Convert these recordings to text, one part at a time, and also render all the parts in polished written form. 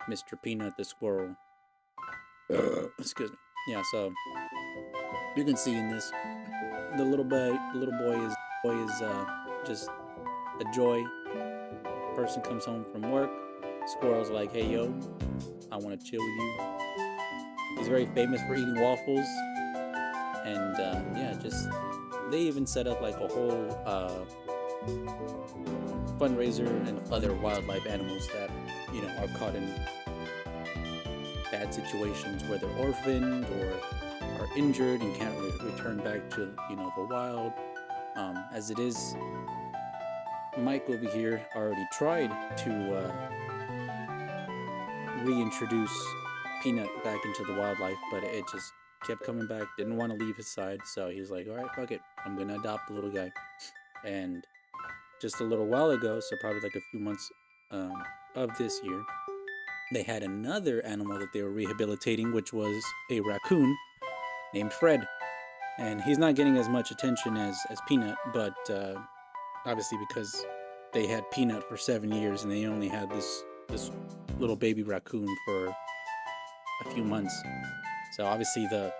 Mr. Peanut the squirrel. Excuse me. Yeah, so you can see in this, the little boy is just a joy. Person comes home from work. Squirrel's like, hey yo, I want to chill with you. He's very famous for eating waffles, and yeah, just they even set up like a whole fundraiser and other wildlife animals that are caught in bad situations where they're orphaned or are injured and can't return back to the wild. As it is, Mike over here already tried to reintroduce Peanut back into the wildlife, but it just kept coming back. Didn't want to leave his side, so he's like, "All right, fuck it, I'm gonna adopt the little guy." And just a little while ago, so probably like a few months of this year, they had another animal that they were rehabilitating, which was a raccoon named Fred. And he's not getting as much attention as Peanut, but obviously because they had Peanut for 7 years and they only had this little baby raccoon for a few months. So obviously the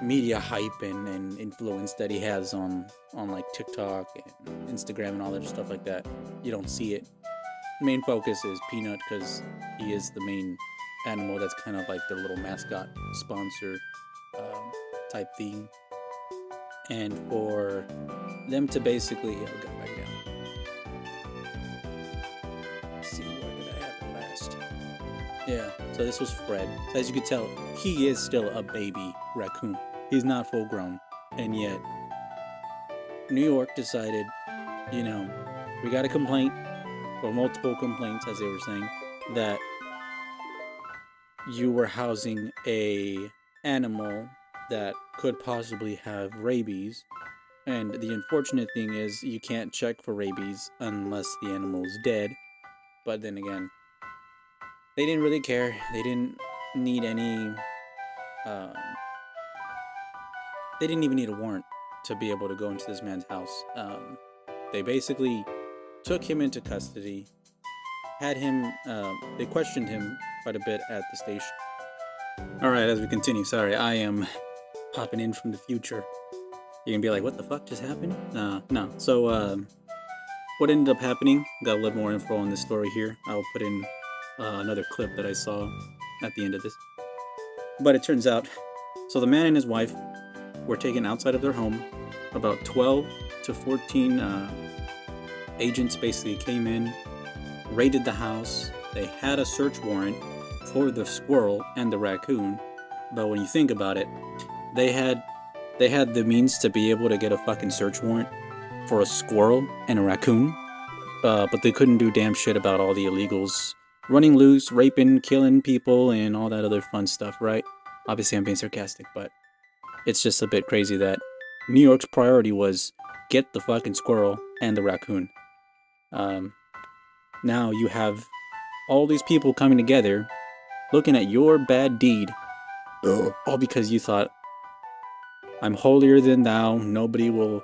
media hype and influence that he has on like TikTok and Instagram and all that stuff like that, you don't see it. Main focus is Peanut because he is the main animal that's kind of like their little mascot sponsor type thing. And for them to basically, I'll go back down. Let's see, where did I have it last? Yeah, so this was Fred. So as you can tell, he is still a baby raccoon. He's not full grown. And yet, New York decided, we got a complaint, or multiple complaints, as they were saying, that you were housing a animal that could possibly have rabies. And the unfortunate thing is you can't check for rabies unless the animal is dead. But then again, they didn't really care. They didn't need any they didn't even need a warrant to be able to go into this man's house. They basically took him into custody, had him they questioned him quite a bit at the station. Alright, as we continue, sorry, I am popping in from the future. You're gonna be like, what the fuck just happened? No. So, what ended up happening, got a little more info on this story here. I'll put in another clip that I saw at the end of this. But it turns out, so the man and his wife were taken outside of their home. About 12 to 14 agents basically came in, raided the house. They had a search warrant for the squirrel and the raccoon. But when you think about it, they had the means to be able to get a fucking search warrant for a squirrel and a raccoon, but they couldn't do damn shit about all the illegals running loose, raping, killing people, and all that other fun stuff, right? Obviously, I'm being sarcastic, but it's just a bit crazy that New York's priority was get the fucking squirrel and the raccoon. Now you have all these people coming together, looking at your bad deed, all because you thought, I'm holier than thou, nobody will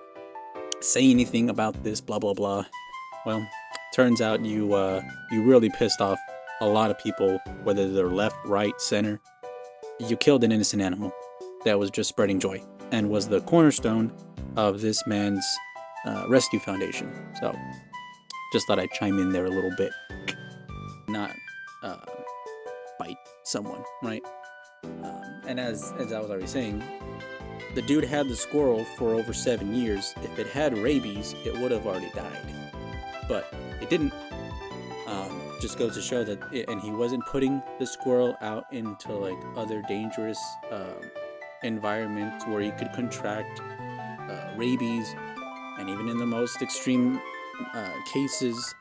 say anything about this, blah blah blah. Well, turns out you really pissed off a lot of people, whether they're left, right, center. You killed an innocent animal that was just spreading joy and was the cornerstone of this man's rescue foundation. So just thought I'd chime in there a little bit, not bite someone, right? And as I was already saying, the dude had the squirrel for over 7 years. If it had rabies, it would have already died. But it didn't. Just goes to show that, and he wasn't putting the squirrel out into like other dangerous environments where he could contract rabies, and even in the most extreme cases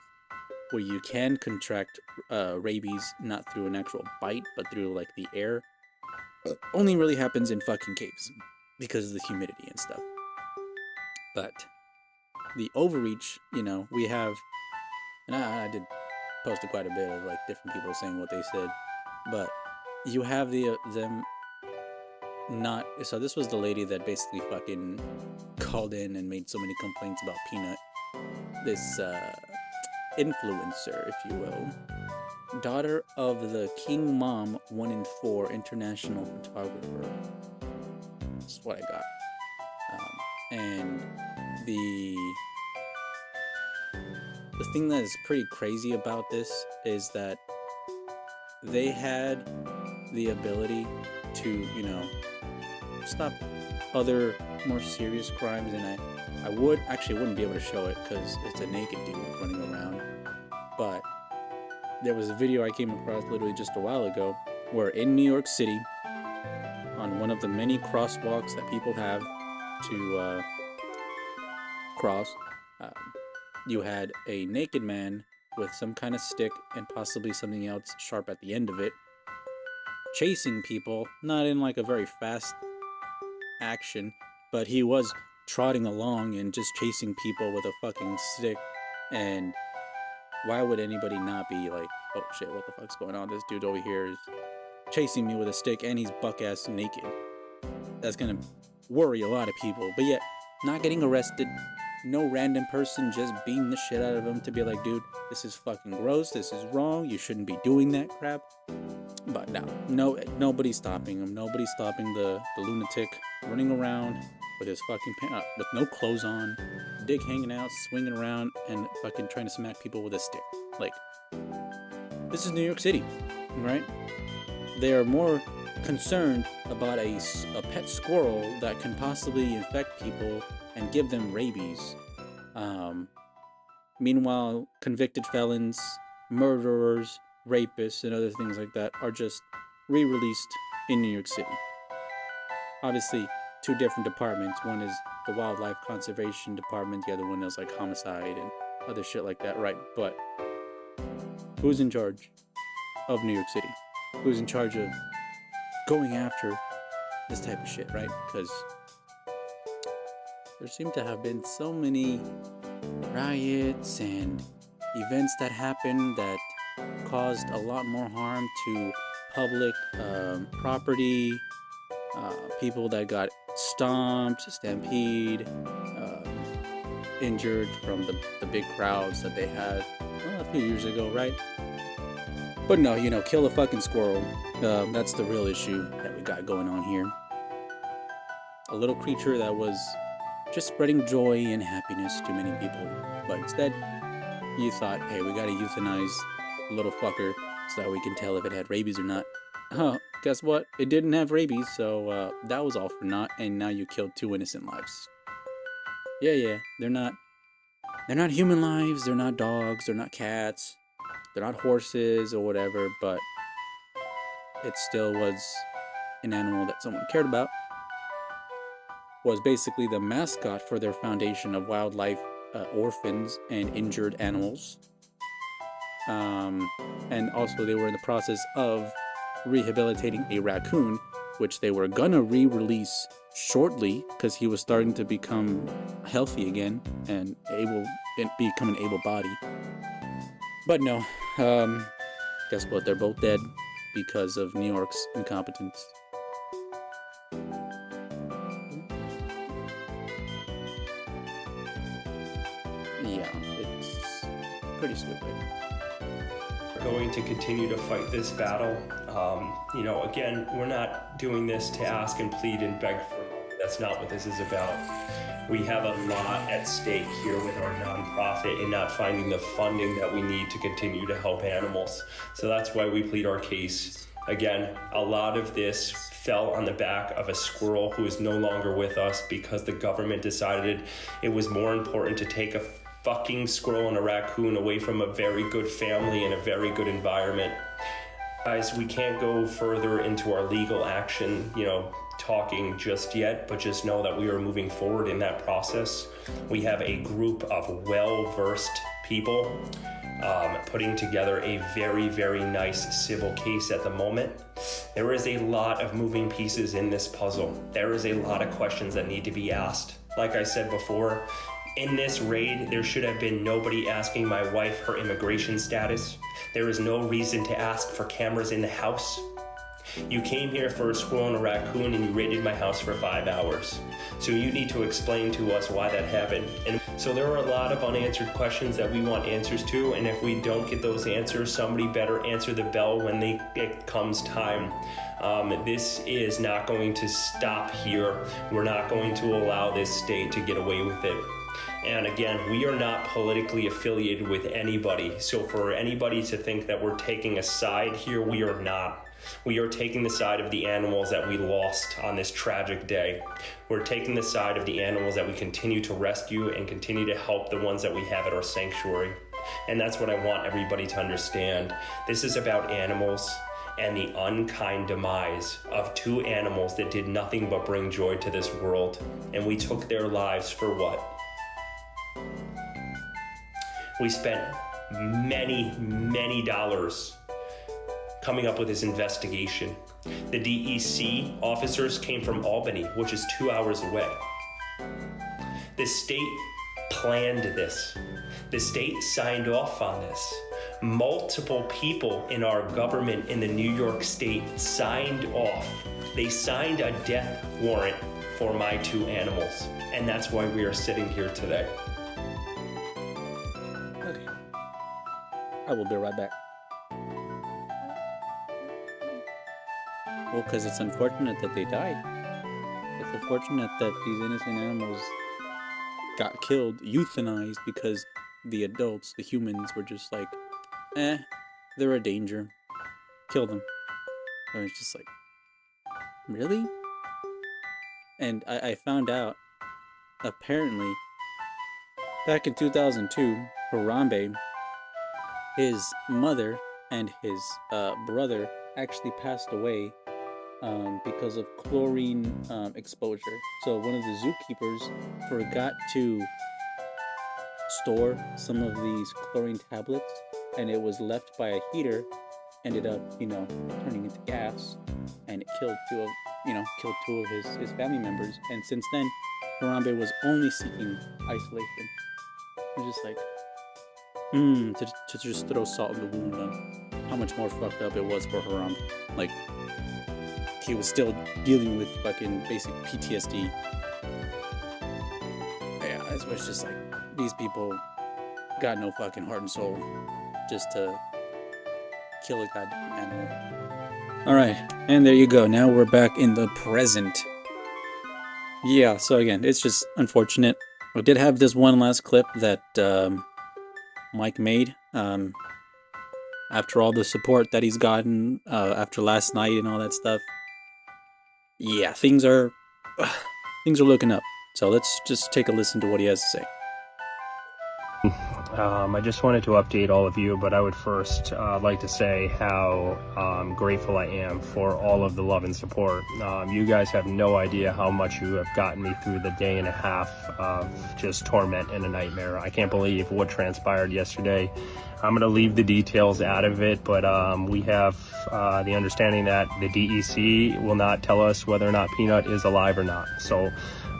where you can contract rabies not through an actual bite but through like the air, only really happens in fucking caves because of the humidity and stuff. But the overreach, we have, and I did posted quite a bit of like different people saying what they said, but you have them not. So this was the lady that basically fucking called in and made so many complaints about Peanut, this influencer, if you will. daughter of the King Mom 1 in 4 international photographer. That's what I got. And the thing that is pretty crazy about this is that they had the ability to, you know, stop other more serious crimes, and I wouldn't be able to show it because it's a naked dude running around. But there was a video I came across literally just a while ago where in New York City, on one of the many crosswalks that people have to cross, you had a naked man with some kind of stick and possibly something else sharp at the end of it, chasing people, not in like a very fast action, but he was trotting along and just chasing people with a fucking stick. And why would anybody not be like, oh shit, what the fuck's going on? This dude over here is chasing me with a stick and he's buck-ass naked. That's gonna worry a lot of people. But yet, not getting arrested, no random person just beating the shit out of him to be like, dude, this is fucking gross, this is wrong, you shouldn't be doing that crap. But no, nobody's stopping him. Nobody's stopping the lunatic running around with his fucking with no clothes on, dick hanging out, swinging around, and fucking trying to smack people with a stick. Like, this is New York City, right? They are more concerned about a pet squirrel that can possibly infect people and give them rabies. Meanwhile, convicted felons, murderers, rapists, and other things like that are just re-released in New York City. Obviously, two different departments. One is the Wildlife Conservation Department, the other one is like homicide and other shit like that, right? But who's in charge of New York City? Who's in charge of going after this type of shit, right? Because there seem to have been so many riots and events that happened that caused a lot more harm to public property, people that got stomped, stampede, injured from the big crowds that they had a few years ago, right? But no, you know, kill a fucking squirrel. That's the real issue that we got going on here. A little creature that was just spreading joy and happiness to many people. But instead, you thought, hey, we gotta euthanize a little fucker so that we can tell if it had rabies or not. Guess what? It didn't have rabies, so that was all for naught, and now you killed 2 innocent lives. Yeah, they're not human lives, they're not dogs, they're not cats, they're not horses or whatever, but it still was an animal that someone cared about. Was basically the mascot for their foundation of wildlife orphans and injured animals. And also they were in the process of rehabilitating a raccoon, which they were gonna re-release shortly because he was starting to become healthy again and become an able body. But no, guess what? They're both dead because of New York's incompetence. Yeah, it's pretty stupid. We're going to continue to fight this battle. You know, again, we're not doing this to ask and plead and beg for money. That's not what this is about. We have a lot at stake here with our nonprofit and not finding the funding that we need to continue to help animals. So that's why we plead our case. Again, a lot of this fell on the back of a squirrel who is no longer with us because the government decided it was more important to take a fucking squirrel and a raccoon away from a very good family and a very good environment. Guys, we can't go further into our legal action, talking just yet, but just know that we are moving forward in that process. We have a group of well-versed people putting together a very, very nice civil case at the moment. There is a lot of moving pieces in this puzzle. There is a lot of questions that need to be asked. Like I said before, in this raid, there should have been nobody asking my wife her immigration status. There is no reason to ask for cameras in the house. You came here for a squirrel and a raccoon and you raided my house for 5 hours. So you need to explain to us why that happened. And So there are a lot of unanswered questions that we want answers to, and if we don't get those answers, somebody better answer the bell when it comes time. This is not going to stop here. We're not going to allow this state to get away with it. And again, we are not politically affiliated with anybody. So for anybody to think that we're taking a side here, we are not. We are taking the side of the animals that we lost on this tragic day. We're taking the side of the animals that we continue to rescue and continue to help the ones that we have at our sanctuary. And that's what I want everybody to understand. This is about animals and the unkind demise of two animals that did nothing but bring joy to this world. And we took their lives for what? We spent many dollars coming up with this investigation. The DEC officers came from Albany, which is 2 hours away. The state planned this. The state signed off on this. Multiple people in our government in the New York state signed off. They signed a death warrant for my two animals. And that's why we are sitting here today. Okay. I will be right back. Well, because it's unfortunate that they died. It's unfortunate that these innocent animals got killed, euthanized, because the adults, the humans, were just like, they're a danger. Kill them. And it's just like, really? And I found out, apparently, back in 2002, Harambe, his mother and his brother actually passed away because of chlorine exposure. So one of the zookeepers forgot to store some of these chlorine tablets, and it was left by a heater, ended up, turning into gas, and it killed two of his family members. And since then, Harambe was only seeking isolation. It's just like, to just throw salt in the wound on how much more fucked up it was for Harambe. Like, he was still dealing with fucking basic PTSD. Yeah, it's just like, these people got no fucking heart and soul just to kill a goddamn animal. Alright, and there you go. Now we're back in the present. Yeah, so again, it's just unfortunate. We did have this one last clip that Mike made. After all the support that he's gotten after last night and all that stuff. Yeah, things are looking up. So let's just take a listen to what he has to say. I just wanted to update all of you, but I would first like to say how grateful I am for all of the love and support. You guys have no idea how much you have gotten me through the day and a half of just torment and a nightmare. I can't believe what transpired yesterday. I'm going to leave the details out of it, but we have the understanding that the DEC will not tell us whether or not Peanut is alive or not. So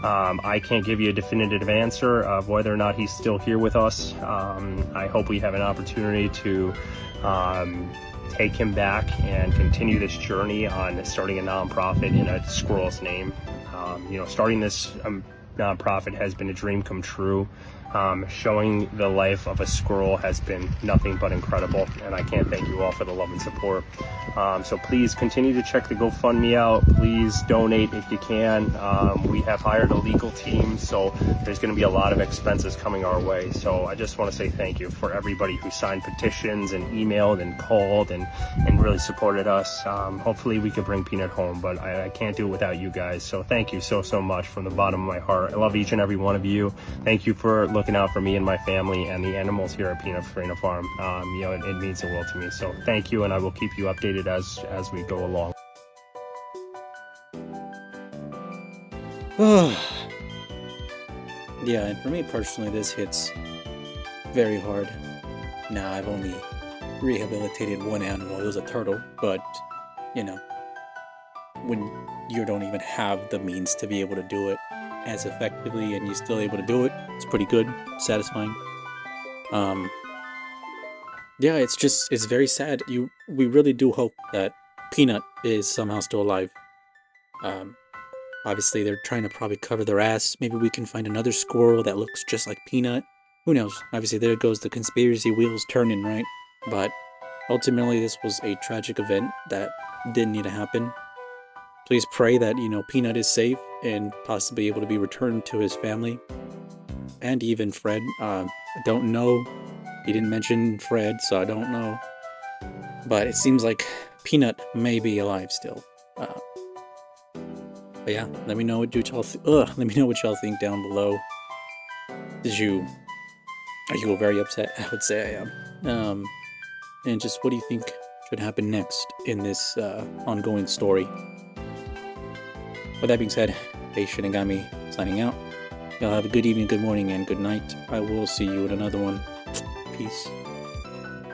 I can't give you a definitive answer of whether or not he's still here with us. I hope we have an opportunity to take him back and continue this journey on starting a nonprofit in a squirrel's name. Starting this nonprofit has been a dream come true. Showing the life of a squirrel has been nothing but incredible, and I can't thank you all for the love and support. So please continue to check the GoFundMe out. Please donate if you can. We have hired a legal team, so there's going to be a lot of expenses coming our way. So I just want to say thank you for everybody who signed petitions and emailed and called and really supported us. Hopefully we can bring Peanut home, but I can't do it without you guys. So thank you so much from the bottom of my heart. I love each and every one of you. Thank you for looking out for me and my family and the animals here at Peanut Farina Farm. It means the world to me. So thank you, and I will keep you updated as we go along. Yeah, and for me personally, this hits very hard. Now, I've only rehabilitated one animal. It was a turtle, but, when you don't even have the means to be able to do it as effectively and you're still able to do it, it's pretty good, satisfying. Yeah, it's very sad. We really do hope that Peanut is somehow still alive. Obviously, they're trying to probably cover their ass. Maybe we can find another squirrel that looks just like Peanut. Who knows? Obviously, there goes the conspiracy wheels turning, right? But ultimately, this was a tragic event that didn't need to happen. Please pray that, Peanut is safe and possibly able to be returned to his family. And even Fred. I don't know. He didn't mention Fred, so I don't know. But it seems like Peanut may be alive still. But yeah, let me know what y'all let me know what y'all think down below. Are you very upset? I would say I am. And just what do you think should happen next in this ongoing story? With that being said, Hey Shinigami signing out. Y'all have a good evening, good morning, and good night. I will see you in another one. Peace.